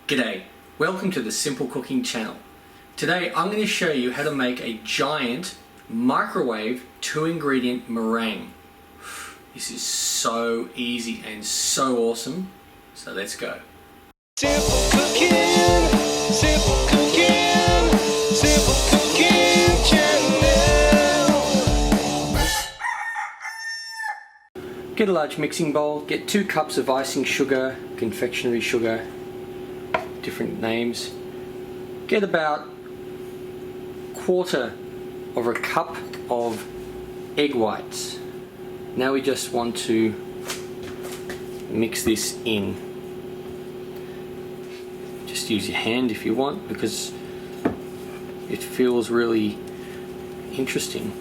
G'day, welcome to the Simple Cooking channel. Today I'm going to show you how to make a giant microwave 2-ingredient meringue. This is so easy and so awesome, so let's go. Simple cooking, simple cooking, simple cooking channel. Get a large mixing bowl, get 2 cups of icing sugar, confectionery sugar, different names. Get about 1/4 of a cup of egg whites. Now we just want to mix this in. Just use your hand if you want, because it feels really interesting.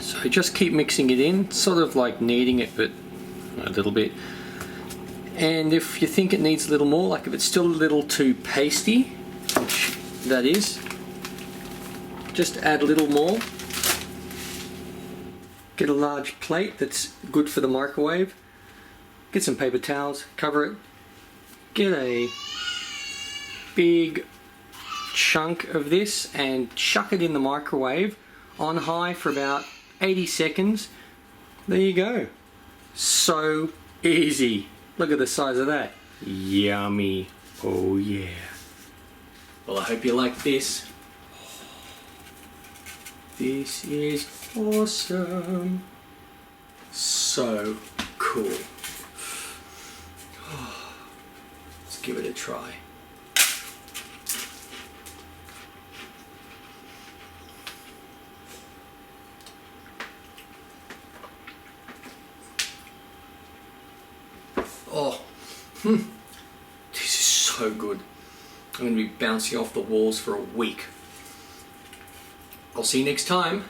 So just keep mixing it in, sort of like kneading it, but a little bit. And if you think it needs a little more, like if it's still a little too pasty, which that is, just add a little more. Get a large plate that's good for the microwave. Get some paper towels, cover it. Get a big chunk of this and chuck it in the microwave on high for about 80 seconds. There you go. So easy. Look at the size of that. Yummy. Oh yeah. Well, I hope you like this. This is awesome. So cool. Let's give it a try. Oh, this is so good. I'm going to be bouncing off the walls for a week. I'll see you next time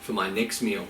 for my next meal.